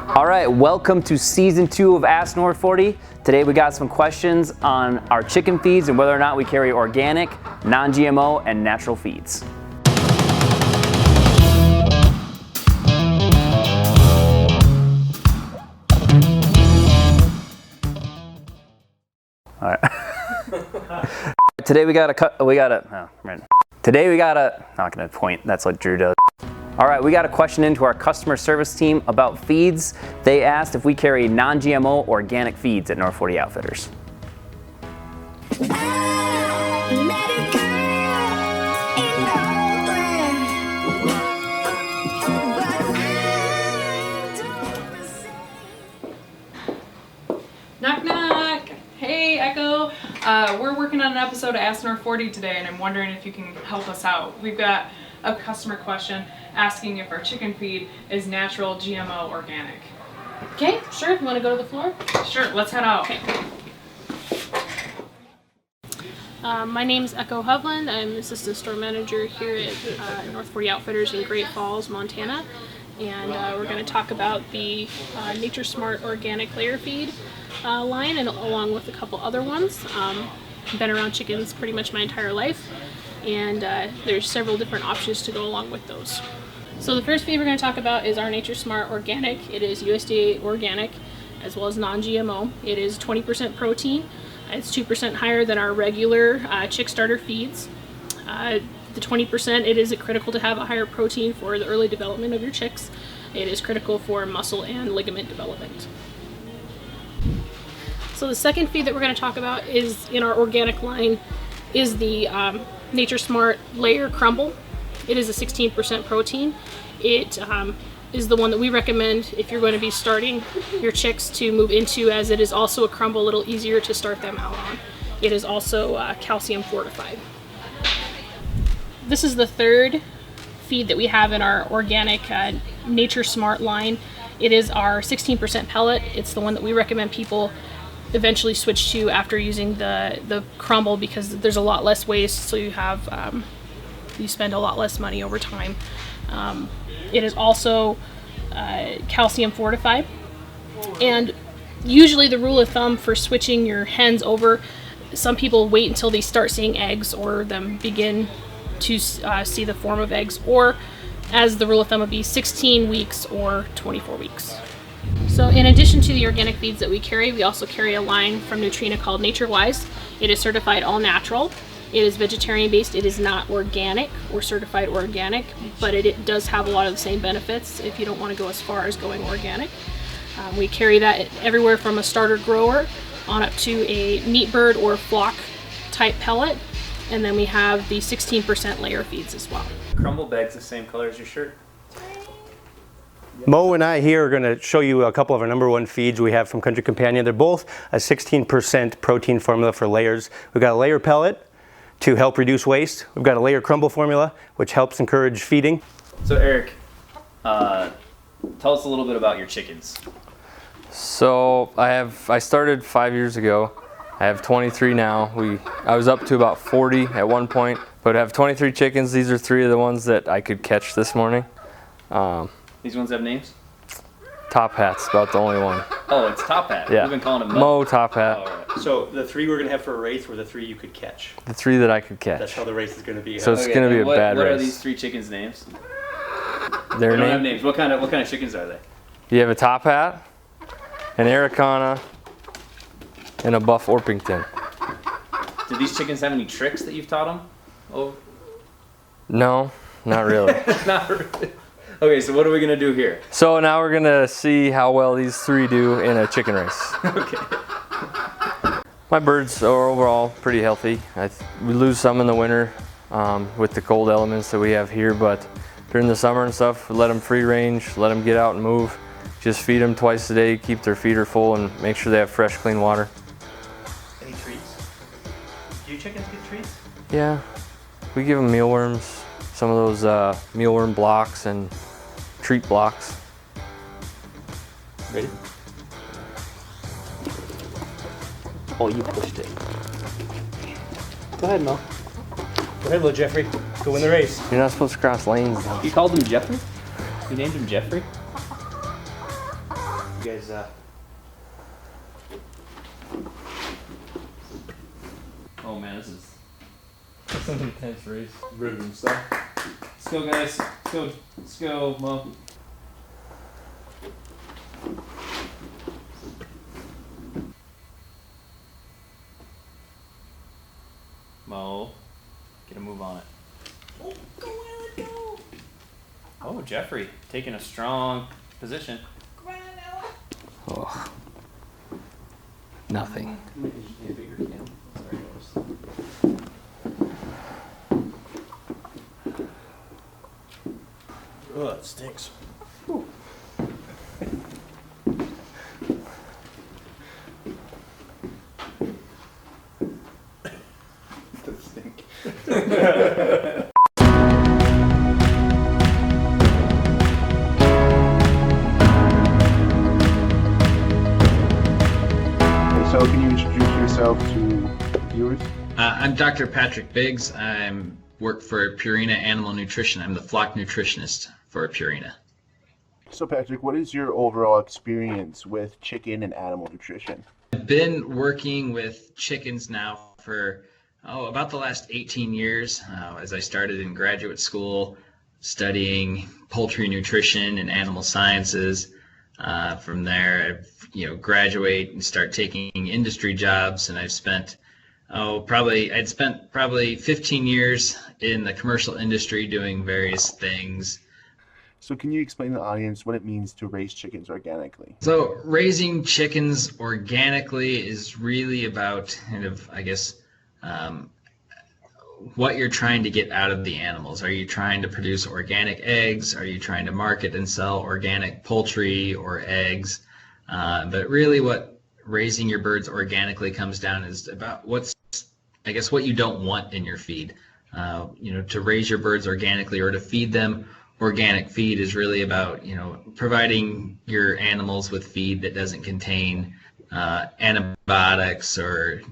All right, welcome to season 2 of Ask North 40. Today we got some questions on our chicken feeds and whether or not we carry organic, non-GMO, and natural feeds. All right. Today we got not gonna point, that's what Drew does. All right, we got a question into our customer service team about feeds. They asked if we carry non-GMO organic feeds at North 40 Outfitters. Knock knock. Hey Echo. We're working on an episode of Ask North 40 today, and I'm wondering if you can help us out. We've got a customer question asking if our chicken feed is natural, GMO, organic. Okay, sure. If you want to go to the floor. Sure, let's head out. Okay. My name's Echo Hovland. I'm assistant store manager here at North 40 Outfitters in Great Falls, Montana. And we're going to talk about the Nature Smart Organic Layer Feed line, and along with a couple other ones. I've been around chickens pretty much my entire life, and there's several different options to go along with those. So the first feed we're going to talk about is our Nature Smart Organic. It is USDA organic as well as non-GMO. It is 20% protein. It's 2% higher than our regular chick starter feeds. The 20%, it is critical to have a higher protein for the early development of your chicks. It is critical for muscle and ligament development. So the second feed that we're going to talk about is in our organic line is the Nature Smart Layer Crumble. It is a 16% protein. It is the one that we recommend if you're going to be starting your chicks to move into, as it is also a crumble, a little easier to start them out on. It is also calcium fortified. This is the third feed that we have in our organic Nature Smart line. It is our 16% pellet. It's the one that we recommend people eventually switch to after using the crumble, because there's a lot less waste, so you have you spend a lot less money over time. It is also calcium fortified, and usually the rule of thumb for switching your hens over, some people wait until they start seeing eggs or them begin to see the form of eggs, or as the rule of thumb would be 16 weeks or 24 weeks. So in addition to the organic feeds that we carry, we also carry a line from Purina called Nature Wise. It is certified all natural. It is vegetarian based. It is not organic or certified organic, but it does have a lot of the same benefits if you don't want to go as far as going organic. We carry that everywhere from a starter grower on up to a meat bird or flock type pellet. And then we have the 16% layer feeds as well. Crumble bag's the same color as your shirt. Mo and I here are going to show you a couple of our number one feeds we have from Country Companion. They're both a 16% protein formula for layers. We've got a layer pellet to help reduce waste. We've got a layer crumble formula, which helps encourage feeding. So Eric, tell us a little bit about your chickens. So I started 5 years ago. I have 23 now. I was up to about 40 at one point, but I have 23 chickens. These are 3 of the ones that I could catch this morning. These ones have names? Top Hat's about the only one. Oh, it's Top Hat. Yeah. We've been calling him Mo Top Hat. Oh, right. So the 3 we're going to have for a race were the 3 you could catch. The 3 that I could catch. That's how the race is going to be. So it's going to be a bad What race. are these 3 chickens' names? Their They don't have name? names. What kind of chickens are they? You have a Top Hat, an Araucana, and a Buff Orpington. Do these chickens have any tricks that you've taught them? Oh, No, not really. not really. Okay, so what are we gonna do here? So now we're gonna see how well these 3 do in a chicken race. Okay. My birds are overall pretty healthy. We lose some in the winter with the cold elements that we have here, but during the summer and stuff, we let them free range, let them get out and move. Just feed them twice a day, keep their feeder full, and make sure they have fresh, clean water. Any treats? Do your chickens get treats? Yeah, we give them mealworms, some of those mealworm blocks and treat blocks. Ready? Oh, you pushed it. Go ahead, Mo. Go ahead, little Jeffrey. Go win the race. You're not supposed to cross lanes though. You called him Jeffrey? You named him Jeffrey? You guys, Oh man, this is An intense race. Ready to start? let's go guys. Let's go, Mo. Mo, get a move on it. Oh, go Ella, go! Oh, Jeffrey taking a strong position. Oh. Nothing. oh, it stinks. Does stink. So can you introduce yourself to viewers? I'm Dr. Patrick Biggs. I work for Purina Animal Nutrition. I'm the flock nutritionist for Purina. So Patrick, what is your overall experience with chicken and animal nutrition? I've been working with chickens now for about the last 18 years. As I started in graduate school studying poultry nutrition and animal sciences. From there, I've graduate and start taking industry jobs, and I'd spent probably 15 years in the commercial industry doing various things. So can you explain to the audience what it means to raise chickens organically? So raising chickens organically is really about what you're trying to get out of the animals. Are you trying to produce organic eggs? Are you trying to market and sell organic poultry or eggs? But really what raising your birds organically comes down is about what you don't want in your feed. To raise your birds organically or to feed them organic feed is really about, providing your animals with feed that doesn't contain antibiotics or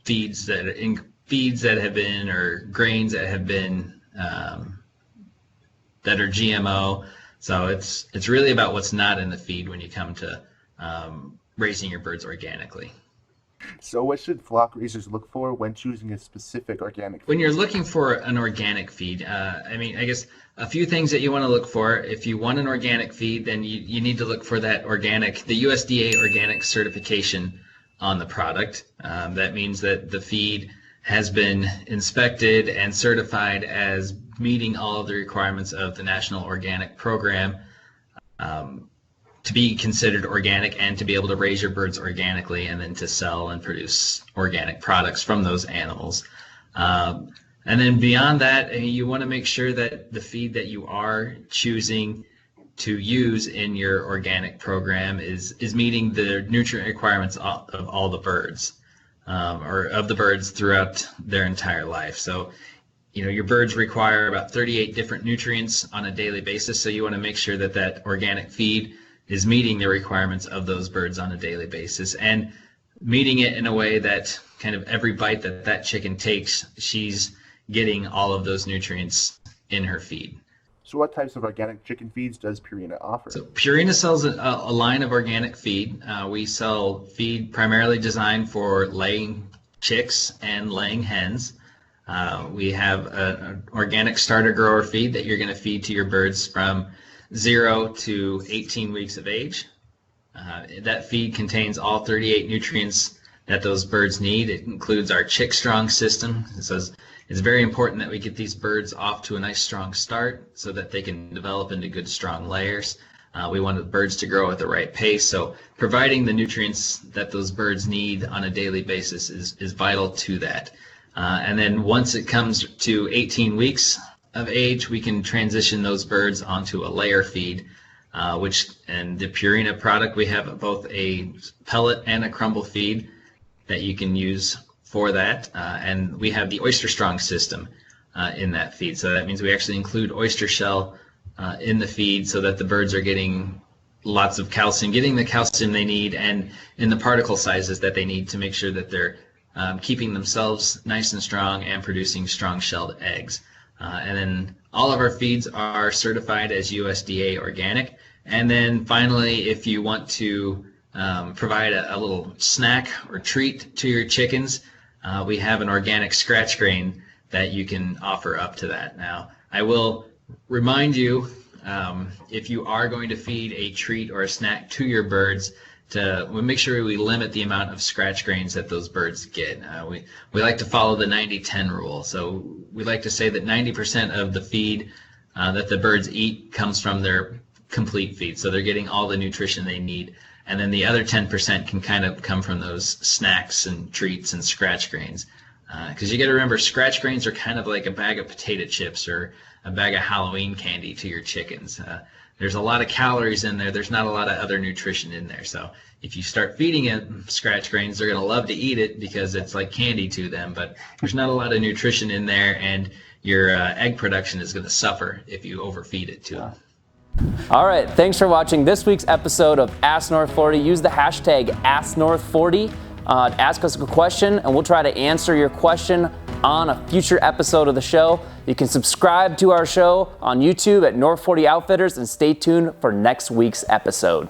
feeds that have been, or grains that have been that are GMO. So it's really about what's not in the feed when you come to raising your birds organically. So what should flock raisers look for when choosing a specific organic feed? When you're looking for an organic feed, I guess a few things that you want to look for. If you want an organic feed, then you need to look for the USDA organic certification on the product. That means that the feed has been inspected and certified as meeting all of the requirements of the National Organic Program to be considered organic and to be able to raise your birds organically and then to sell and produce organic products from those animals. And then beyond that, you want to make sure that the feed that you are choosing to use in your organic program is meeting the nutrient requirements of all the birds. Or of the birds throughout their entire life. So, your birds require about 38 different nutrients on a daily basis. So you want to make sure that organic feed is meeting the requirements of those birds on a daily basis and meeting it in a way that kind of every bite that chicken takes, she's getting all of those nutrients in her feed. So what types of organic chicken feeds does Purina offer? So Purina sells a line of organic feed. We sell feed primarily designed for laying chicks and laying hens. We have an organic starter grower feed that you're going to feed to your birds from 0 to 18 weeks of age. That feed contains all 38 nutrients that those birds need. It includes our Chick Strong system. It's very important that we get these birds off to a nice strong start so that they can develop into good strong layers. We want the birds to grow at the right pace, so providing the nutrients that those birds need on a daily basis is vital to that. And then once it comes to 18 weeks of age, we can transition those birds onto a layer feed, and the Purina product, we have both a pellet and a crumble feed that you can use for that, and we have the Oyster Strong system in that feed. So that means we actually include oyster shell in the feed so that the birds are getting lots of calcium, getting the calcium they need and in the particle sizes that they need to make sure that they're keeping themselves nice and strong and producing strong shelled eggs. And then all of our feeds are certified as USDA organic, And then finally, if you want to provide a little snack or treat to your chickens, we have an organic scratch grain that you can offer up to that. Now, I will remind you, if you are going to feed a treat or a snack to your birds, we'll make sure we limit the amount of scratch grains that those birds get. We like to follow the 90-10 rule. So we like to say that 90% of the feed that the birds eat comes from their complete feed. So they're getting all the nutrition they need. And then the other 10% can kind of come from those snacks and treats and scratch grains. Because you got to remember, scratch grains are kind of like a bag of potato chips or a bag of Halloween candy to your chickens. There's a lot of calories in there. There's not a lot of other nutrition in there. So if you start feeding it scratch grains, they're going to love to eat it because it's like candy to them. But there's not a lot of nutrition in there, and your egg production is going to suffer if you overfeed it to them. All right, thanks for watching this week's episode of Ask North 40. Use the hashtag AskNorth40. Ask us a question, and we'll try to answer your question on a future episode of the show. You can subscribe to our show on YouTube at North 40 Outfitters, and stay tuned for next week's episode.